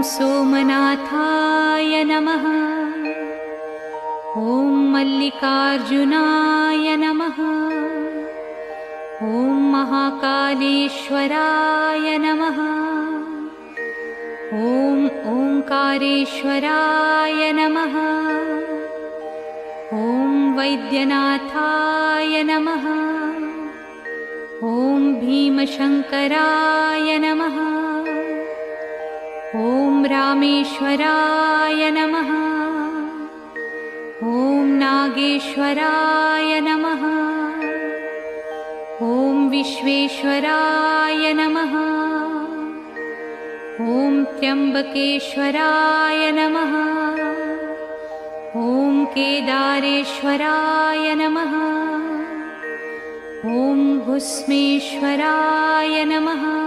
सोमनाथाय नमः। ॐ मल्लिकार्जुनाय नमः। ॐ महाकालेश्वराय नमः। ॐ ओंकारेश्वराय नमः। ॐ वैद्यनाथाय नमः। ॐ भीमशंकराय नमः। ॐ रामेश्वराय नमः। ॐ नागेश्वराय नमः। ॐ विश्वेश्वराय नमः। ॐ त्र्यंबकेश्वराय नमः। ॐ केदारेश्वराय नमः। ॐ भुस्मेश्वराय नमः।